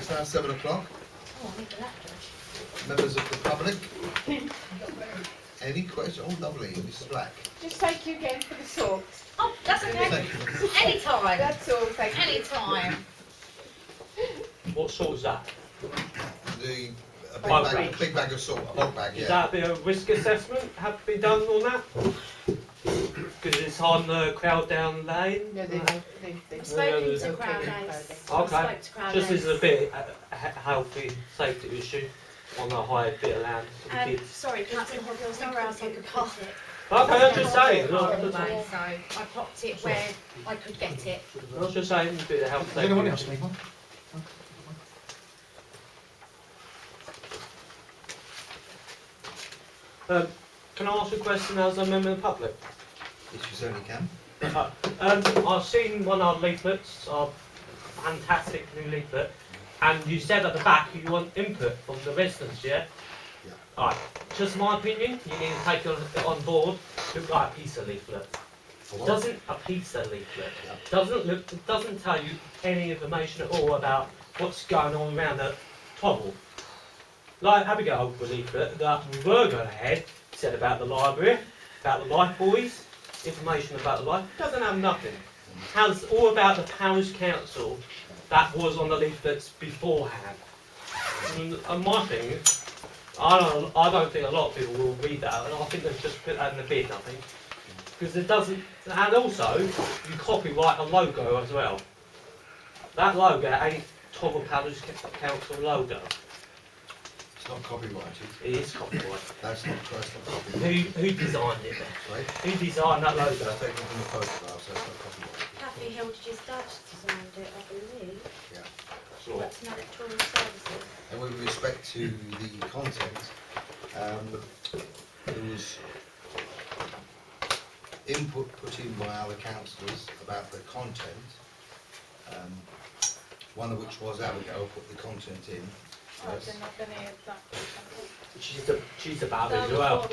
It's now 7 o'clock. Oh, I need the laptop. Members of the public. Any questions? Oh, lovely, Mrs. Black. Just thank you again for the salt. Oh, that's okay. Thank you. Anytime. That's all, thank you. Anytime. What sort is that? A big bag of salt, a bulk bag, Is yeah. that a bit of risk assessment have to be done on that? Because it's on Crowd Down Lane. No, they I've spoken to Crown Okay. Ace. Okay. I spoke to Crown Just Ace. as a bit a healthy safety issue on a higher bit of land for the kids. Sorry, Councillor Hogg, there was nowhere else I could put it. Okay, I'm just saying. Anyway, so I popped it where I could get it. I was just saying a bit of health Does safety. anyone else need one? Can I ask a question as a member of the public? Yes, you certainly can. I've seen one of our leaflets, our fantastic new leaflet, and you said at the back you want input from the residents, yeah? Yeah. Alright, just my opinion, you need to take it on board, look like a piece of leaflet. For what? Doesn't a piece of leaflet, Yeah. doesn't tell you any information at all about what's going on around the Tovil. Like Abigail with a leaflet that we were going ahead, said about the library, about the life buoys, information about the life, doesn't have nothing. Has all about the parish council that was on the leaflets beforehand. And my thing is, I don't think a lot of people will read that, and I think they've just put that in the bin, I think. Because it doesn't, and also, you copyright a logo as well. That logo ain't Tovil Parish Council logo. It's not copyrighted. It is copyright. That's not copyrighted. Who designed it then? Sorry? Who designed that That's logo? taken from the photograph, so it's not copyrighted. Kathy Hilditch's dad designed it, I believe. Yeah. Sure. Works in electoral services. And with respect to the content, there was input put in by other councillors about the content, one of which was Abigail put the content in. Yes. She's about it as well. Right.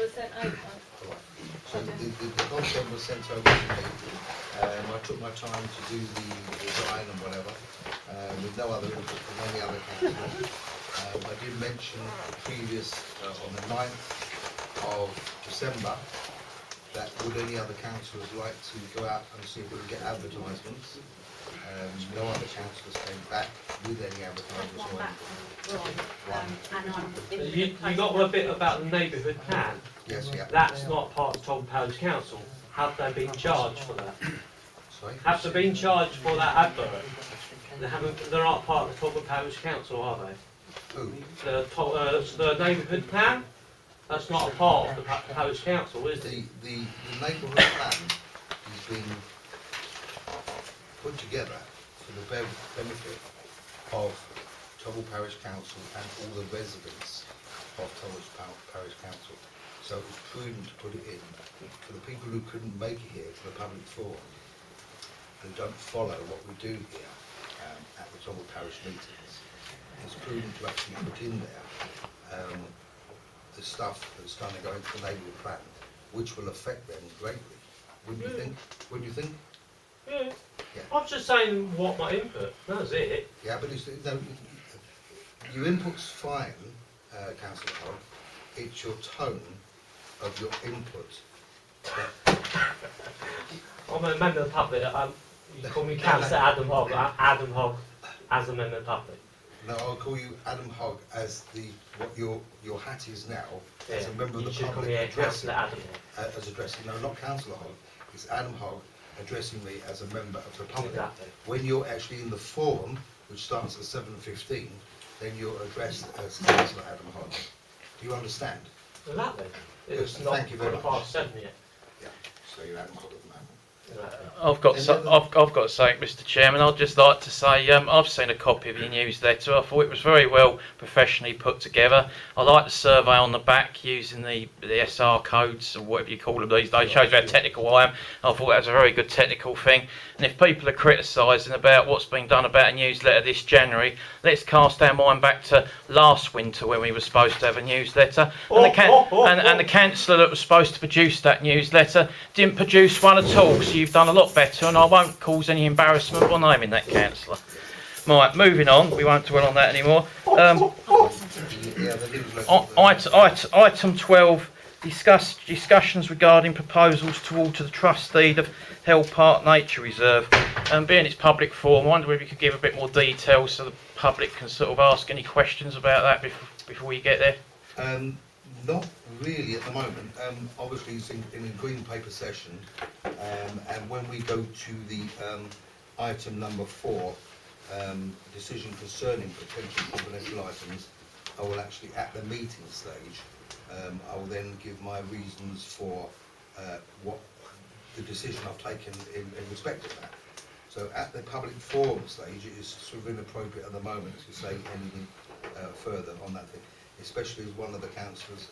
So the content was sent over to me. I took my time to do the design and whatever, with no other input from any other councillor. I did mention previous, on the 9th of December, that would any other councillors like to go out and see if we can get advertisements. No other councillors came back with any advertisements One or back anything. from Ron, and I'm You got a bit about the neighbourhood plan. Yes, yeah. That's not part of Tovil Parish Council. Have they been charged for that? Sorry? Have they been charged for that advert? They're not part of the Tovil Parish Council, are they? Who? The neighbourhood plan? That's not a part of the Parish Council, is it? The neighbourhood plan has been put together for the benefit of Tovil Parish Council and all the residents of Tovil Parish Council. So it was prudent to put it in for the people who couldn't make it here to the public forum, who don't follow what we do here at the Tovil Parish meetings. It's prudent to actually put in there the stuff that's going to go into the neighbourhood plan, which will affect them greatly. Wouldn't you think? Wouldn't you think? Yeah. Yeah. I'm just saying what my input. That's it. Yeah, but it's, no, your input's fine, Councillor Hogg. It's your tone of your input. I'm a member of the public. You call me Councillor Adam Hogg. Adam Hogg as a member of the public. No, I'll call you Adam Hogg as what your hat is now, as a member of the You should call public me addressing, Councillor Adam Hogg. as addressing, no, not Councillor Hogg, it's Adam Hogg addressing me as a member of the public. Exactly. When you're actually in the forum, which starts at 7:15, then you're addressed as Councillor Adam Hogg. Do you understand? Exactly. Yes, It's not thank you very much. 7:15 yet. Yeah. So you're Adam Hogg at the moment. Exactly. I've got to say, Mr. Chairman, I'd just like to say I've seen a copy of your newsletter. I thought it was very well professionally put together. I like the survey on the back using the SR codes or whatever you call them these days. Shows how technical I am. I thought that was a very good technical thing. And if people are criticising about what's been done about a newsletter this January, let's cast our mind back to last winter when we were supposed to have a newsletter. And the councillor that was supposed to produce that newsletter didn't produce one at all. So you've done a lot better, and I won't cause any embarrassment by naming that councillor. Right, moving on. We won't dwell on that anymore. Yeah, the newsletter. Item 12, discussions regarding proposals to alter the trust deed of Hill Park Nature Reserve. Being its public forum, I wonder if you could give a bit more detail so the public can sort of ask any questions about that before we get there. Not really at the moment. Obviously, it's in a green paper session, and when we go to the item number 4, decision concerning potential confidential items, I will actually, at the meeting stage, I will then give my reasons for what the decision I've taken in respect of that. So at the public forum stage, it is sort of inappropriate at the moment to say anything further on that thing, especially as one of the councillors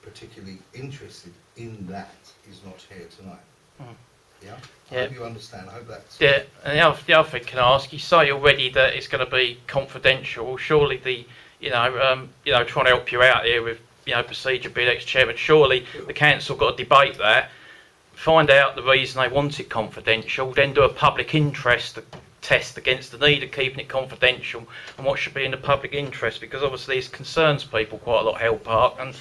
particularly interested in that is not here tonight. Yeah? I hope you understand. I hope that's... Yeah, and the other thing, can I ask, you say already that it's going to be confidential. Surely trying to help you out here with, procedure being ex-chairman, surely the council got to debate that, find out the reason they want it confidential, then do a public interest test against the need of keeping it confidential and what should be in the public interest, because obviously it concerns people quite a lot, Hill Park, and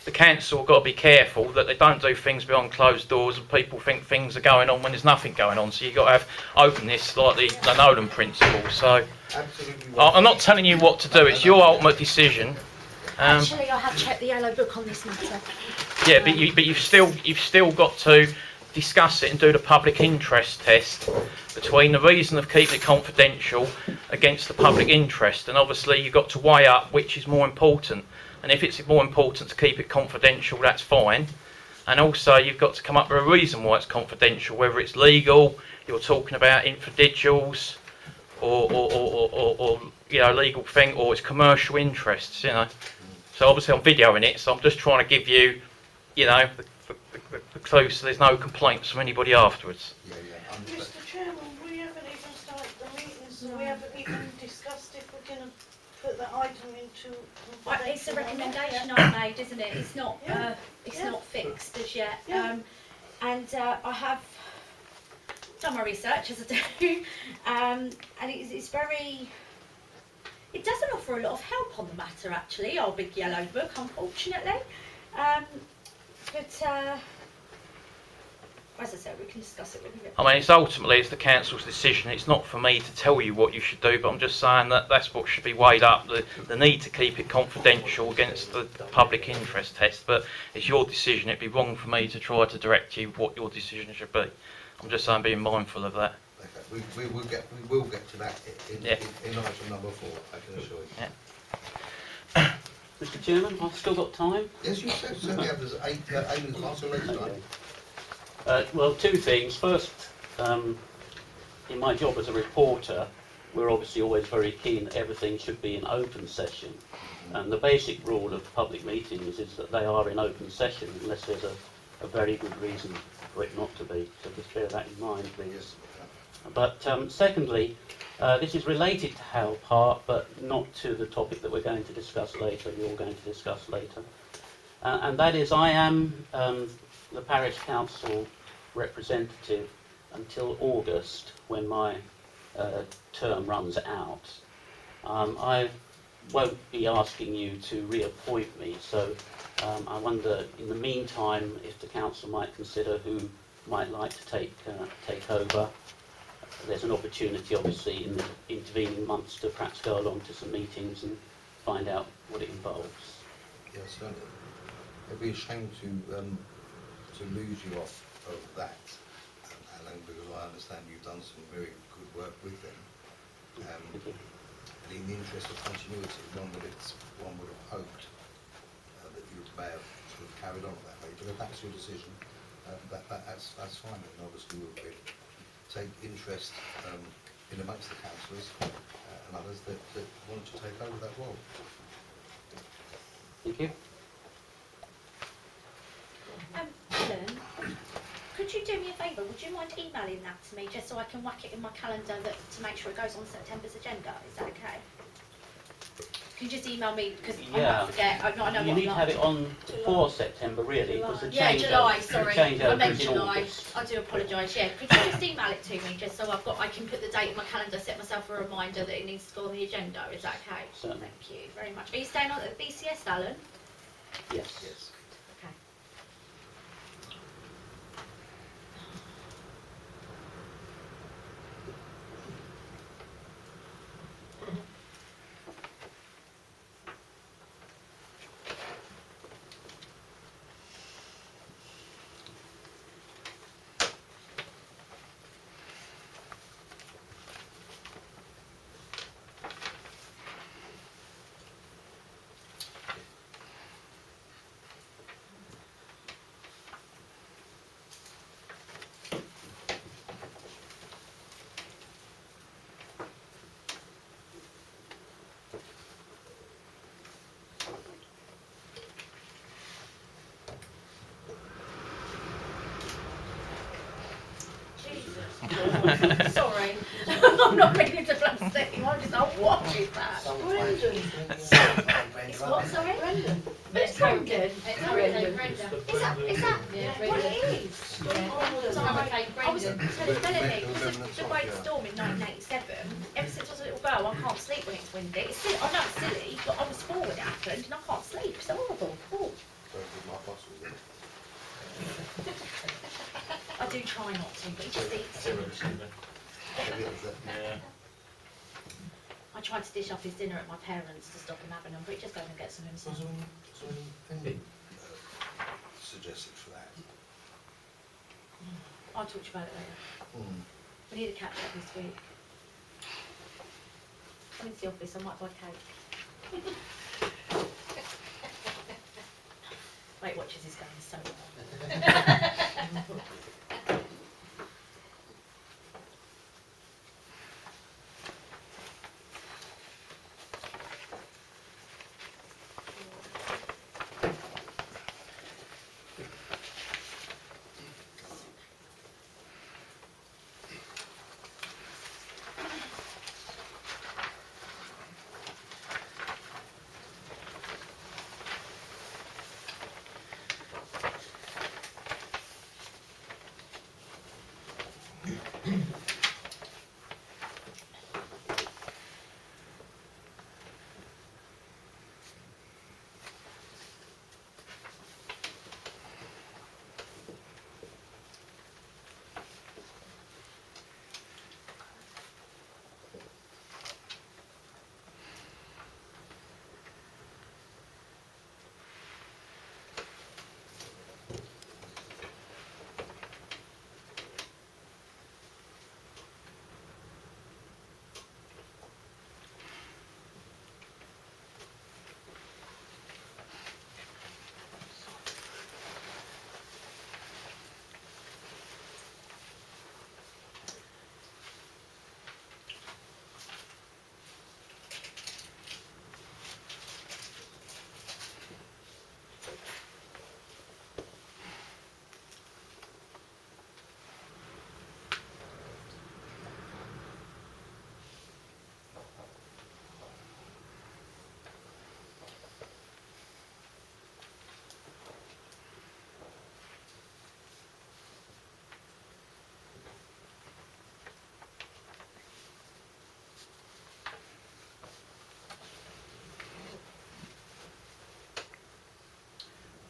the council have got to be careful that they don't do things behind closed doors and people think things are going on when there's nothing going on. So you've got to have openness, like the Nolan principle. So I'm not telling you what to do, it's your ultimate decision. Actually, I have checked the yellow book on this matter. Yeah, but you've still got to discuss it and do the public interest test between the reason of keeping it confidential against the public interest, and obviously you've got to weigh up which is more important. And if it's more important to keep it confidential, that's fine. And also you've got to come up with a reason why it's confidential, whether it's legal, you're talking about individuals, or legal thing, or it's commercial interests, So obviously I'm videoing it, so I'm just trying to give you, the clue so there's no complaints from anybody afterwards. Mr. Chairman, we haven't even started the meeting, so we haven't even discussed if we're going to put that item into... It's a recommendation I've made, isn't it? It's not Yeah. not fixed as yet. Yeah. And I have done my research, as I do, and it's very... It doesn't offer a lot of help on the matter, actually, our big yellow book, unfortunately. But as I said, we can discuss it with you. I mean, it's the council's decision. It's not for me to tell you what you should do, but I'm just saying that that's what should be weighed up, the need to keep it confidential against the public interest test. But it's your decision. It'd be wrong for me to try to direct you what your decision should be. I'm just saying, being mindful of that. Okay. We will get to that in item number 4, I can assure you. Yeah. Mr. Chairman, I've still got time. Yes, you said so. Yeah, there's 8 minutes past the later time. Well, 2 things. First, in my job as a reporter, we're obviously always very keen that everything should be in open session. And the basic rule of public meetings is that they are in open session unless there's a very good reason for it not to be. So just bear that in mind, please. But secondly, this is related to Hill Park, but not to the topic that we're going to discuss later, you're going to discuss later. And that is, I am the parish council representative until August, when my term runs out. I won't be asking you to reappoint me, so I wonder, in the meantime, if the council might consider who might like to take over. There's an opportunity, obviously, in the intervening months to perhaps go along to some meetings and find out what it involves. Yes, it'd be a shame to lose you off of that, Alan, because I understand you've done some very good work with them. And in the interest of continuity, one would have hoped that you may have sort of carried on that way. But if that's your decision, that's fine. And obviously we'll take interest in amongst the councillors and others that want to take over that role. Thank you. Helen, could you do me a favour? Would you mind emailing that to me just so I can whack it in my calendar to make sure it goes on September's agenda? Is that okay? Can you just email me, because I Yeah. might forget, I know You what need to I'm have like. it on before September, really, because the Yeah, changeover, July, the sorry, I changeover meant is in July, August. I do apologise, yeah, could you just email it to me, just so I can put the date in my calendar, set myself a reminder that it needs to go on the agenda, is that okay? Certainly. Thank you very much. Are you staying on at BCS, Alan? Yes. Yes. Okay. Sorry, I'm not ready to plastic. I'm just, oh, what is that? It's what, sorry? Brendan. But it's Brendan. It's Brendan. Brendan. Is that Yeah, what it is? Hurricane I was Brendan. telling Melanie, because of the great storm in 1987, ever since I was a little girl, I can't sleep when it's windy. It's silly, I know it's silly, but I was 4 when it happened and I can't sleep. It's horrible. Oh. My boss was in it. I do try not to, but it just eats him. Yeah. I tried to dish up his dinner at my parents to stop him having them, but he just goes and gets them himself. Anything suggested for that? I'll talk to you about it later. Hmm. We need to catch up this week. I'm into the office, I might buy cake. Weight Watchers is going so well.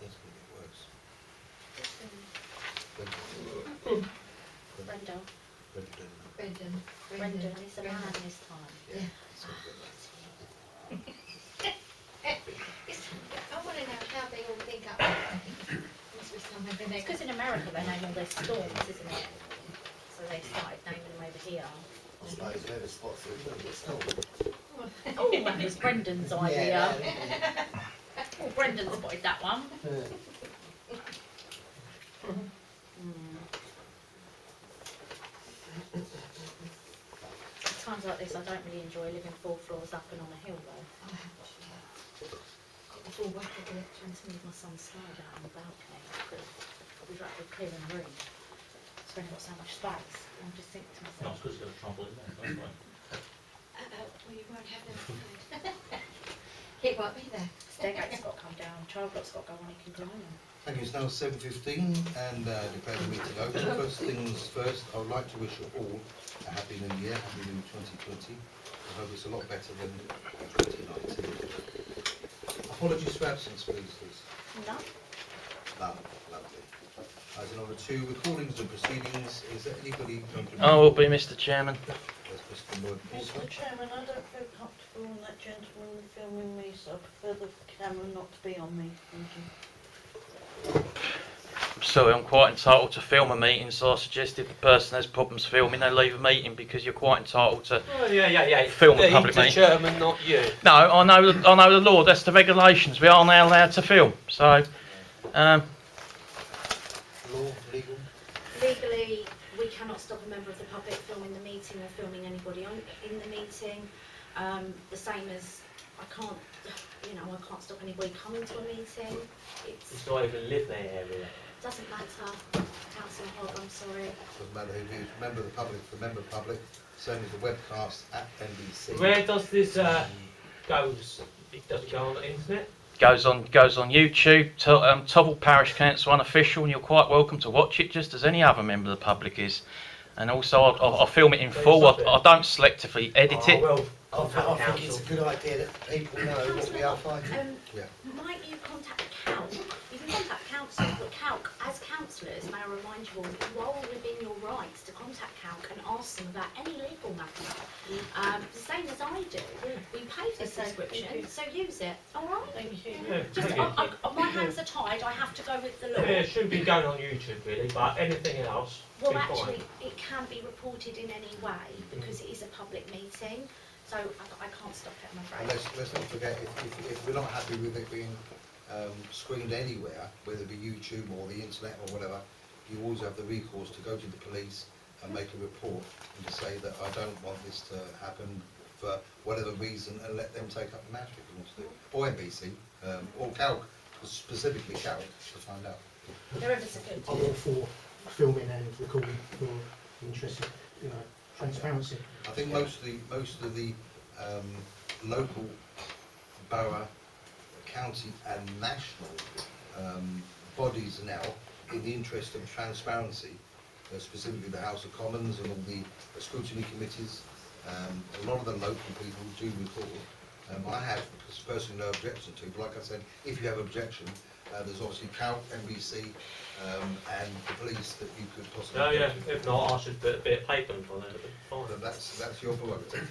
It's going to get worse. Brenda. Brendan. Brendan, it's a man this time. Yeah. It's going to get worse. I want to know how they all think up there. Must be somewhere in It's because in America they name all their storms, isn't it? So they started naming them over here. I suppose whoever spots it will get stolen. Oh, that was Brendan's idea. Oh, Brendan spotted that one. At times like this, I don't really enjoy living 4 floors up and on a hill though. Got the full whack of it. Trying to move my son's slide out on the balcony. But we've got to clear the room. It's only got so much space. I'm just thinking to myself. because you've got a trampoline, isn't it? That's fine. Well, you won't have them. It won't be there. Stairgate's got to come down, child block's got to go on, it can climb on. Thank you. It's now 7:15 and declare the meeting open. First things first, I would like to wish you all a happy new year, happy new 2020. I hope it's a lot better than 2019. Apologies for absence, please. No? None. Lovely. Item number 2, recordings and proceedings. Is there anybody going to... I will be, Mr. Chairman. There's Mr. Lloyd Mr Porter. Chairman, I don't feel comfortable on that gentleman filming me, so I prefer the camera not to be on me. Thank you. I'm sorry, I'm quite entitled to film a meeting, so I suggest if the person has problems filming, they leave a meeting because you're quite entitled to. Oh, yeah. Film a public He's the meeting. chairman, not you. No, I know the law. That's the regulations. We are now allowed to film. So, Law, legal. Legally, we cannot stop a member of the public filming the meeting or filming anybody in the meeting. The same as I can't stop anybody coming to a meeting. It's not even live their area. Doesn't matter. Councillor Hogg, I'm sorry. Doesn't matter who it is. Member of the public for member of the public. Same as the webcast at NBC. Where does this goes? It doesn't go on the internet. goes on YouTube. Tovil Parish Council unofficial, and you're quite welcome to watch it, just as any other member of the public is. And also, I'll film it in full. I don't selectively edit it. Well, I think it's a good idea that people know what we are fighting. Might you contact CALC? You can contact council, but CALC, as councillors, may I remind you all, you are within your rights to contact CALC and ask them about any legal matter. The same as I do. We pay for the subscription, so use it. All right? Thank you. yeah, Just, thank you. my hands are tied. I have to go with the law. Yeah, it shouldn't be going on YouTube really, but anything else. Well, be actually, fine. it can be reported in any way because it is a public meeting. So I can't stop it, I'm And afraid. let's not forget, if we're not happy with it being screened anywhere, whether it be YouTube or the internet or whatever, you always have the recourse to go to the police and make a report and to say that I don't want this to happen for whatever reason, and let them take up the matter if you want to do it. Or NBC, or CALC, specifically CALC, to find out. They're ever so good. I'm all for filming and recording for the interest of, transparency. I think most of the local, borough, county and national bodies now, in the interest of transparency, specifically the House of Commons and all the scrutiny committees, a lot of the local people do record. I have personally no objection to, but like I said, if you have objection, there's obviously CALC, NBC, and the police that you could possibly No, go yeah. to. If not, I should put a bit of paper in front of it. Fine. But that's your prerogative.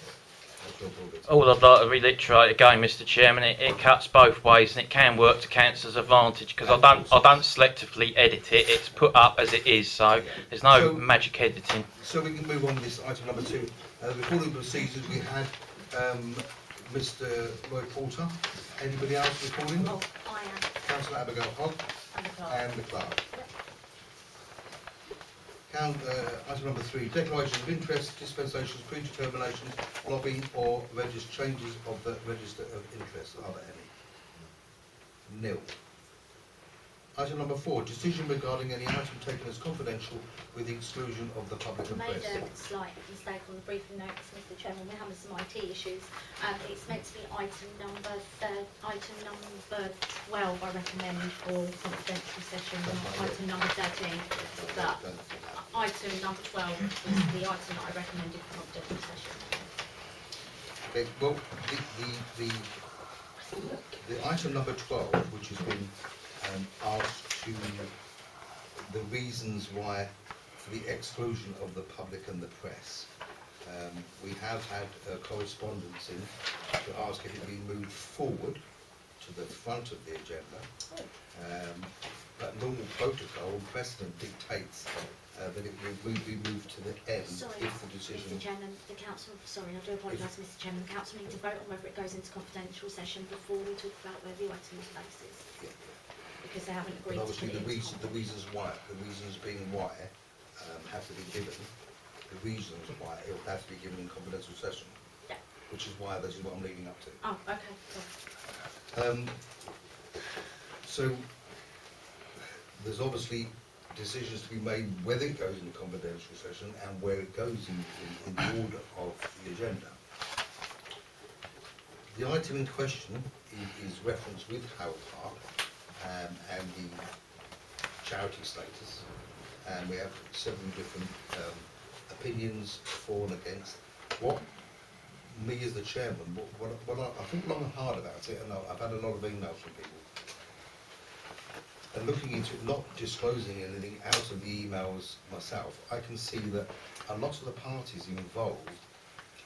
That's your prerogative. All I'd like to reiterate again, Mr. Chairman, it cuts both ways, and it can work to council's advantage because I don't selectively edit it. It's put up as it is, so there's no So- magic editing. So we can move on to this item number 2. The recording procedures, we had Mr. Lloyd Porter. Anybody else recording? Oh, I am. Councillor Abigail Hogg And the clerk. and the clerk. Item number 3, declarations of interest, dispensations, predeterminations, lobbying or changes of the register of interest. Are there any? Nil. Item number 4, decision regarding any item taken as confidential with the exclusion of the public and Made press. a slight mistake on the briefing notes, Mr. Chairman. We're having some IT issues. It's meant to be item number 12, I recommend, for confidential session, not item number 13. But item number 12 is the item that I recommended for confidential session. Okay, well, the item number 12, which has been asked to the reasons why for the exclusion of the public and the press. We have had correspondence in to ask if it be moved forward to the front of the agenda. But normal protocol and precedent dictates that it will be moved to the end Sorry, if the decision... Mr. Chairman, the council, sorry, I do apologise, Mr. Chairman, the council need to vote on whether it goes into confidential session before we talk about where the item is places, Yeah. because they haven't But agreed to obviously put it the into reasons why, the reasons being why have to be given. The reasons why it will have to be given in confidential session. Yeah. Which is why this is what I'm leading up to. Oh, okay, cool. So there's obviously decisions to be made whether it goes into confidential session and where it goes in the order of the agenda. The item in question is referenced with Howell Park and the charity status, and we have several different opinions for and against. What me as the chairman, what I think long and hard about it, and I've had a lot of emails from people, and looking into it, not disclosing anything out of the emails myself, I can see that a lot of the parties involved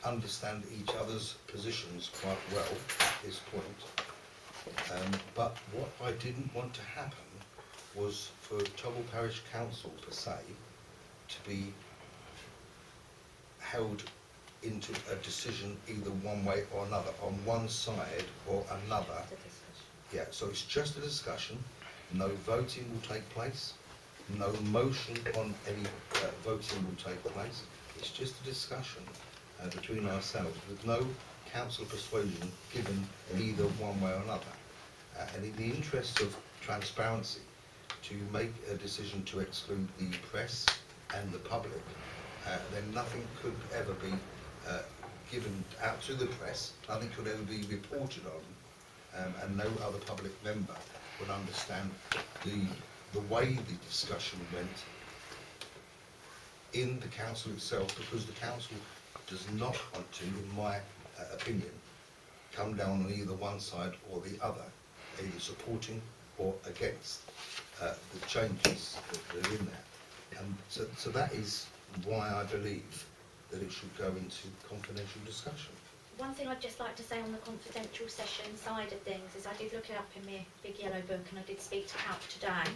understand each other's positions quite well at this point. But what I didn't want to happen was for Tovil Parish Council per se to be held into a decision either one way or another, on one side or another. Yeah, so it's just a discussion. No voting will take place. No motion on any voting will take place. It's just a discussion between ourselves with no council persuasion given either one way or another. And in the interest of transparency, to make a decision to exclude the press and the public, then nothing could ever be given out to the press, nothing could ever be reported on, and no other public member would understand the way the discussion went in the council itself, because the council does not want to, in my opinion, come down on either one side or the other, either supporting or against the changes that are in there. And so that is why I believe that it should go into confidential discussion. One thing I'd just like to say on the confidential session side of things is I did look it up in my big yellow book, and I did speak to Couch today.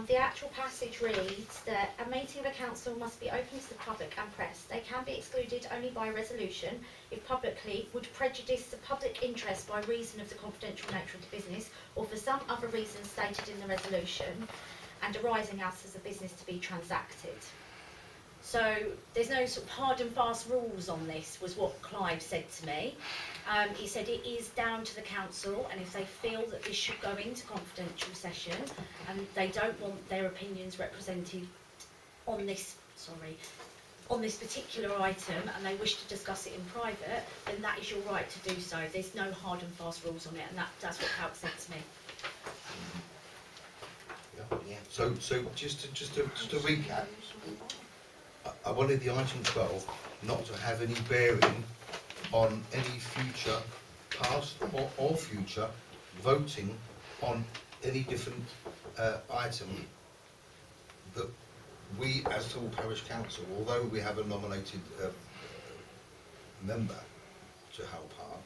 The actual passage reads that a meeting of a council must be open to the public and press. They can be excluded only by resolution if publicly would prejudice the public interest by reason of the confidential nature of the business, or for some other reason stated in the resolution, and arising out as a business to be transacted. So there's no sort of hard and fast rules on this, was what Clive said to me. He said it is down to the council, and if they feel that this should go into confidential session and they don't want their opinions represented on this, on this particular item, and they wish to discuss it in private, then that is your right to do so. There's no hard and fast rules on it, and that's what Couch said to me. Yeah. So just to recap, I wanted the item 12 not to have any bearing on any future, past or future, voting on any different item that we as Tovil Parish Council, although we have a nominated member to Hull Park,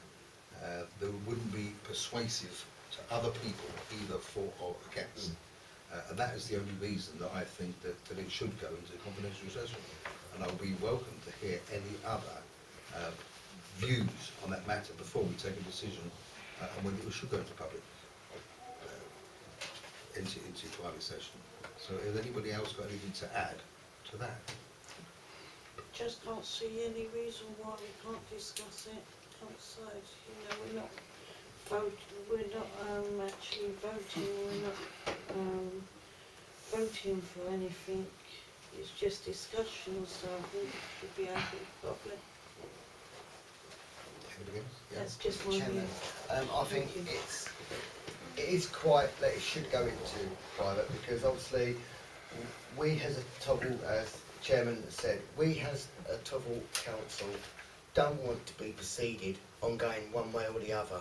there wouldn't be persuasive to other people either for or against. And that is the only reason that I think that it should go into confidential session. And I'll be welcome to hear any other views on that matter before we take a decision on whether it should go into public, into private session. So has anybody else got anything to add to that? Just can't see any reason why we can't discuss it outside. You know, we're not actually voting, we're not voting for anything. It's just discussion, so I think it should be open to public. Anybody else? Yeah. That's just my view. Chairman, I think it is quite that it should go into private, because obviously we as a Tovil, as Chairman said, we as a Tovil Council don't want to be proceeded on going one way or the other.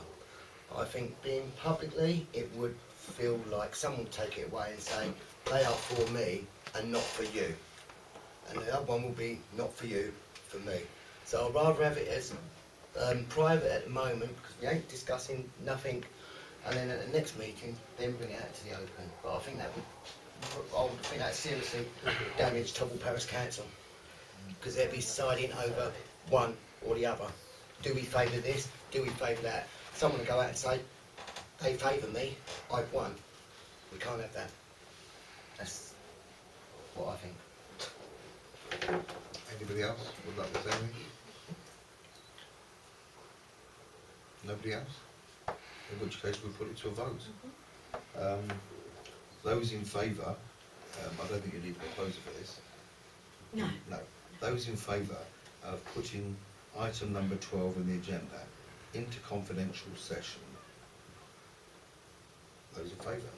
I think being publicly, it would feel like someone would take it away and say they are for me and not for you, and the other one will be not for you, for me. So I'd rather have it as private at the moment, because we ain't discussing nothing, and then at the next meeting then bring it out to the open. But I think that would seriously damage Tovil Parish Council, because they'd be deciding over one or the other. Do we favour this? Do we favour that? Someone will go out and say, they favour me, I've won. We can't have that. That's what I think. Anybody else would like to say anything? Nobody else? In which case we'll put it to a vote. Those in favour, I don't think you need a proposer for this. No. No. Those in favour of putting item number 12 in the agenda into confidential session. Those in favour?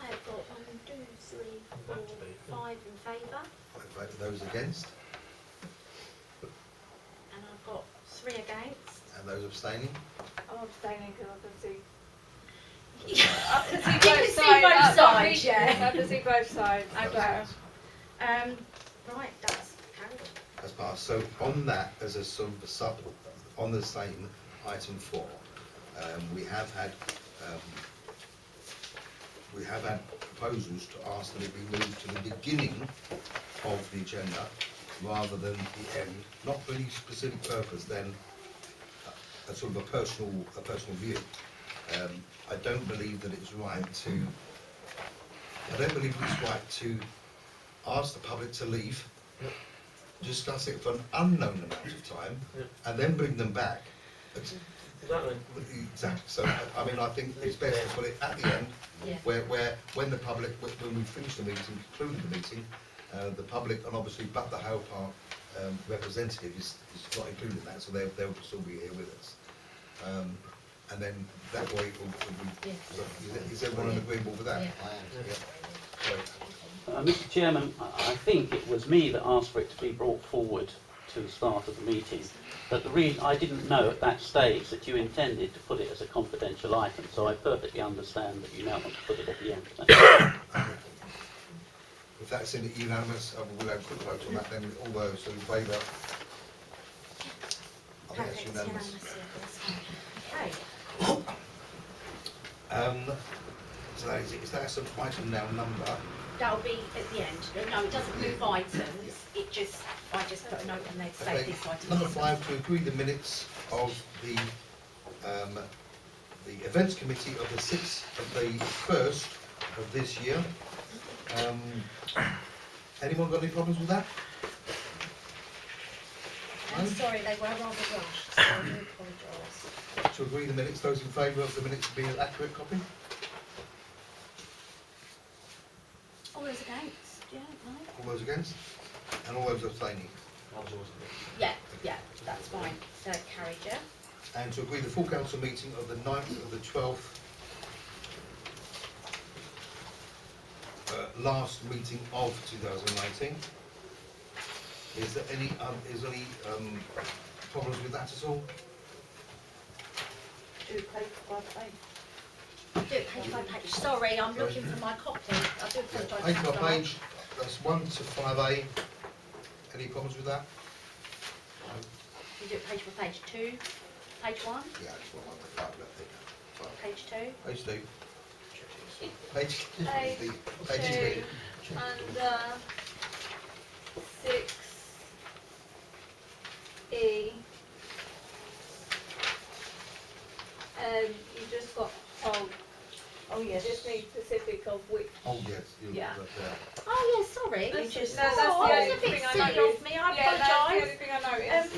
I've got 1, 2, 3, 4, 5 in favour, Those against? and I've got 3 against. And those abstaining? I'm abstaining because I can see. You I can see can both see sides. both That's sides, not yeah. I can see both sides. Okay. Right, that's carried. That's passed. So on that, as a sort of a sub, on the same item 4, we have had proposals to ask that it be moved to the beginning of the agenda rather than the end. Not for any specific purpose, then a sort of a personal view. I don't believe that it's right to. I don't believe it's right to ask the public to leave, discuss it for an unknown amount of time, and then bring them back. Exactly. Exactly. So I mean, I think it's best to put it at the end, Yeah. where when the public, when we finish the meeting, conclude the meeting, the public, and obviously but the Hale Park representative is not included in that, so they'll still be here with us. And then that way, is everyone agreeable with that? Yeah. Yeah. So, Mr. Chairman, I think it was me that asked for it to be brought forward to the start of the meeting. But the reason I didn't know at that stage that you intended to put it as a confidential item, so I perfectly understand that you now want to put it at the end. if that's in unanimous, we'll have a quick vote on that. Then all those in favour. I think that's unanimous. Okay. So that is that some item now number? That'll be at the end. No, it doesn't move items. It just, I just put a note on there to say Okay. this item. Number 5, to agree the minutes of the events committee of the 6th of the 1st of this year. Anyone got any problems with that? I'm sorry, they were rather rushed, so I do apologise. To agree the minutes, those in favour of the minutes being an accurate copy? All those against? Yeah, no? All those against? And all those abstaining? Yeah, that's fine. So carried, yeah? And to agree the full council meeting of the 9th of the 12th, last meeting of 2019. Is there any problems with that at all? Do page by page. Do it page by page. Sorry, I'm looking for my copy. I do apologise. Page by Councillor. page, that's 1 to 5A. Any problems with that? No? You do it page by page. 2, page 1, Yeah, that's what 1 to 5 left there. Fine. page 2. Page 2. Page Page 2 under 6E. You just got told. Oh, You yes. just need specific of which. Oh, yes. Yeah. Oh, yeah, sorry. That's Just, the oh, only that was a thing bit I silly noticed. of me. I Yeah, that's the only apologise. thing I noticed.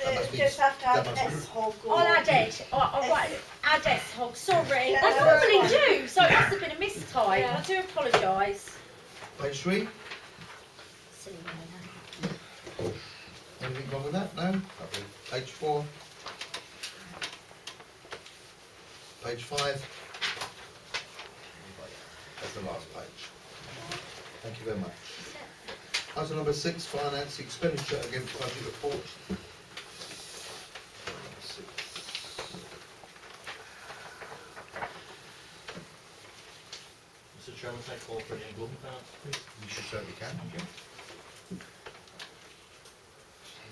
That must be- Just have to have that must be- S-hog or... I'll add it. I'll write add S-hog. Sorry. Yeah, I that's normally fine. do, so it must have been a mistype. Yeah. I do apologise. Page 3. Silly me. Anything wrong with that? No? Lovely. Page 4. Page 5. That's the last page. Thank you very much. Item number 6, finance expenditure against budget report. Number 6. Mr. Chairman, take call for any employment balance, please. You should certainly can. Okay.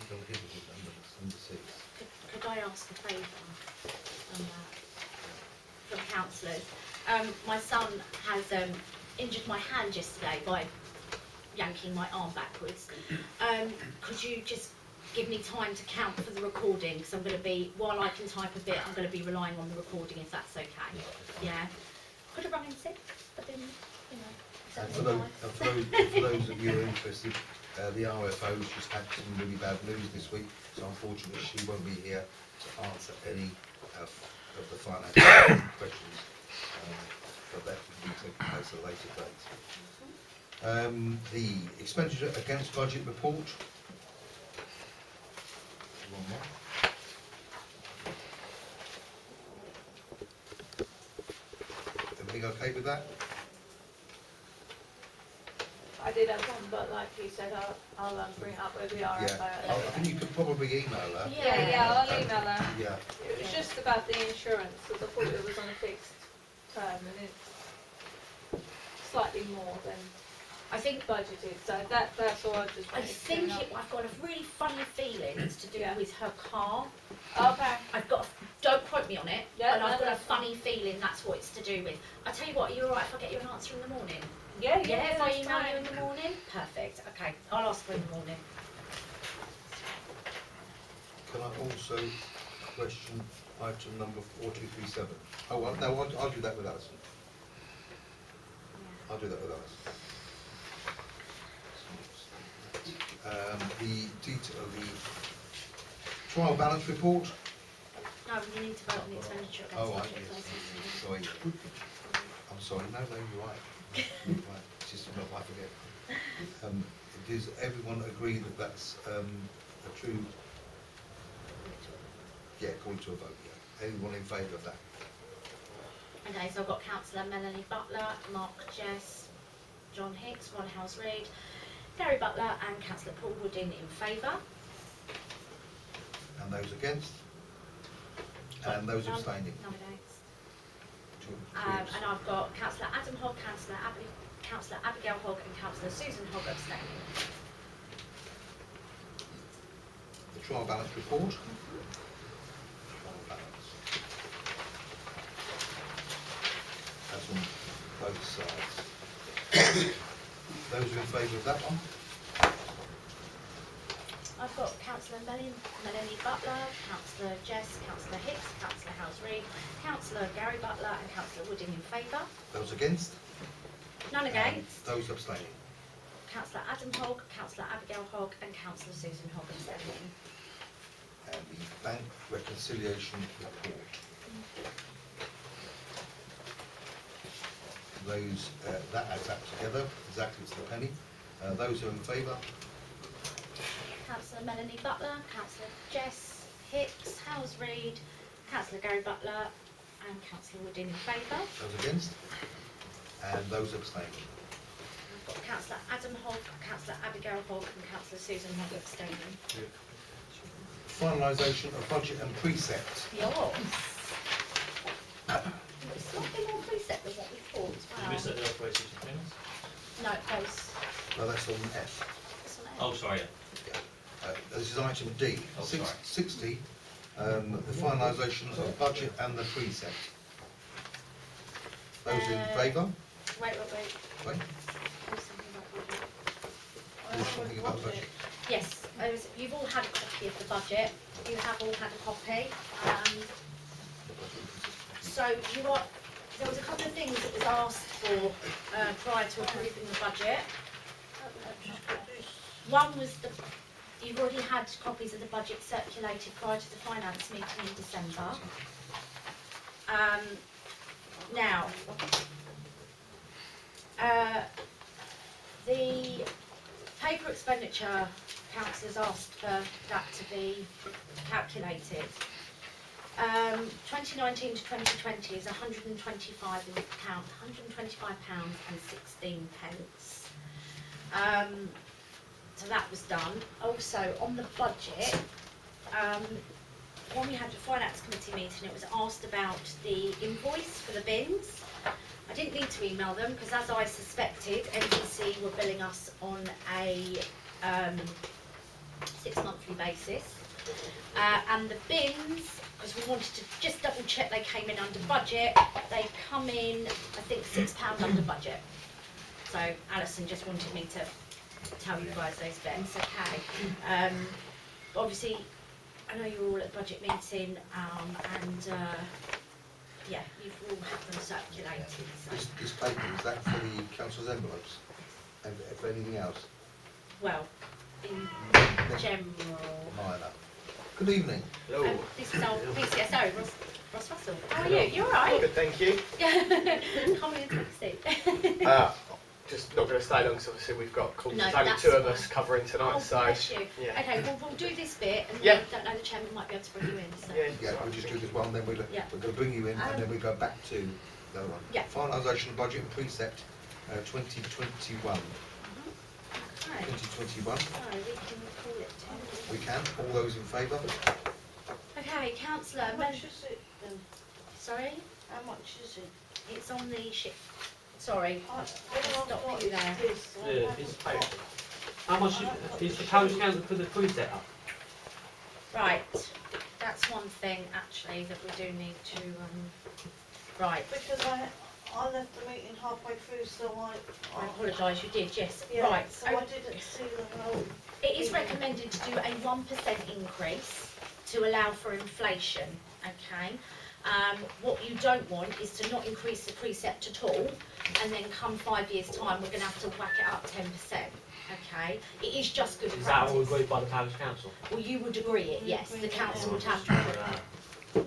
Number 6. Could I ask a favour from councillors? My son has injured my hand yesterday by yanking my arm backwards. Could you just give me time to count for the recording? Because I'm going to be, while I can type a bit, I'm going to be relying on the recording if that's okay. Yeah. Could have run in sick, but then, you know. And so for nice. those of you who are interested, the RFO's just had some really bad news this week, so unfortunately she won't be here to answer any of the financial questions. But that will be taking place at a later date. The expenditure against budget report. One more. writing okay with that? I did have one, but like you said, I'll bring it up with the RFO. Yeah, I think you could probably email her. Yeah, I'll email her. Yeah, It was just about the insurance, because I thought it was on a fixed term, and it's slightly more than I think budgeted, so that's all I just I wanted to think know. I've got a really funny feeling it's to do Yeah. with her car. Okay. Don't quote me on it, Yeah, but I've no, got a that's fine. funny feeling that's what it's to do with. I tell you what, are you alright if I get you an answer in the morning? Yeah, If I that's email fine. you in the morning? Perfect, okay, I'll ask her in the morning. can I also question item number 4237? Oh, well, no, I'll do that with Alison. I'll do that with Alison. The detail, the trial balance report. No, you need to vote on the expenditure against Oh, right, budget yes, places. sorry. I'm sorry, no, you're right. You're right. It's just not I forget. Does everyone agree that that's a true, yeah, according to a vote, yeah. Anyone in favour of that? Okay, so I've got Councillor Melanie Butler, Mark Jess, John Hicks, Ron House-Reid, Gary Butler and Councillor Paul Woodin in favour. And those against? And those None- abstaining? None against. Two And abstaining. I've got Councillor Adam Hogg, Councillor Abigail Hogg and Councillor Susan Hogg abstaining. The trial balance report. Trial balance. That's on both sides. Those are in favour of that one? I've got Councillor Melanie Butler, Councillor Jess, Councillor Hicks, Councillor House-Reid, Councillor Gary Butler and Councillor Woodin in favour. Those against? None against. Those abstaining? Councillor Adam Hogg, Councillor Abigail Hogg and Councillor Susan Hogg abstaining. And the bank reconciliation report. Those, that adds up together, exactly to the penny. Those are in favour? Councillor Melanie Butler, Councillor Jess Hicks, House-Reid, Councillor Gary Butler and Councillor Woodin in favour. Those against? And those abstaining? I've got Councillor Adam Hogg, Councillor Abigail Hogg and Councillor Susan Hogg abstaining. Finalisation of budget and precept. Yours. It's slightly more precept than what we thought as Did you well. miss that the operating things? No, it goes Well, that's on F. this one. Oh, sorry, yeah. This is item D, Oh, sorry. 60, the finalisation of budget and the precept. Those in favour? Wait. Wait, there's something about budget. Yes, you've all had a copy of the budget. You have all had a copy. So there was a couple of things that was asked for prior to approving the budget. One was you've already had copies of the budget circulated prior to the finance meeting in December. Now, the paper expenditure councillors asked for that to be calculated. 2019 to 2020 is £125 and 16 pence. So that was done. Also on the budget, when we had the finance committee meeting, it was asked about the invoice for the bins. I didn't need to email them because, as I suspected, NBC were billing us on a 6-monthly basis. And the bins, because we wanted to just double check they came in under budget, they come in, I think, £6 under budget. So Alison just wanted me to tell you guys those bits, okay. Obviously, I know you're all at the budget meeting, and yeah, you've all had them circulated. So. This paper, is that for the council's envelopes? And for anything else? Well, in general. Minor. Good evening. Hello. This is our PCSO, Ross Russell. How are you? You alright? Good, thank you. Coming into the seat. Just not going to stay long because obviously we've got calls. No, There's only that's 2 of fine. us covering tonight, Oh, so bless you. yeah. Okay, well, we'll do this bit, and Yeah. we don't know, the chairman might be able to bring you in. So. Yeah, Yeah, we'll just do this one, then we're Yeah. going to bring you in, and then we go back to The other one. Yeah. Finalisation of budget and precept 2021. Okay. 2021. So we can call it 10. We can. All those in favour? Okay, councillor. How much is it then? Sorry, How much is it? it's on the sheet. Sorry, I stop what you is there. this? I Yeah, haven't it's got- paid. How much is the parish council for the preset up? Right, that's one thing actually that we do need to. Right, Because I left the meeting halfway through, so I apologise. You did, yes. Yeah, Right. so I didn't see the whole. It is recommended to do a 1% increase to allow for inflation, okay? What you don't want is to not increase the precept at all, and then come 5 years' time, we're going to have to whack it up 10%, okay? It is just good Is that all practice. agreed by the parish council? Well, you would agree it, yes, the council would have to.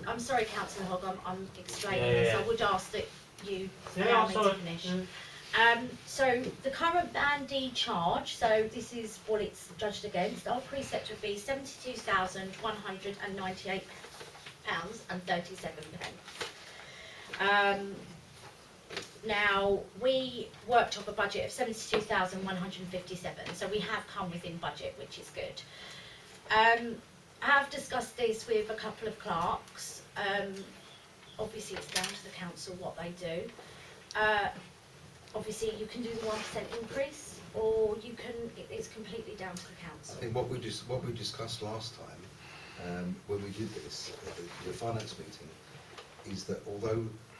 I'm sorry, Councillor Hogg, I'm explaining Yeah, this, yeah. I would ask that you Yeah, allow I'm me sorry. to finish. Yeah. So the current Band D charge, so this is what it's judged against, our precept would be £72,198 and 37 pence. Now, we worked off a budget of 72,157, so we have come within budget, which is good. I have discussed this with a couple of clerks. Obviously, it's down to the council what they do. Obviously, you can do the 1% increase, or you can. It's completely down to the I council. think what we discussed last time when we did this at the finance meeting is that although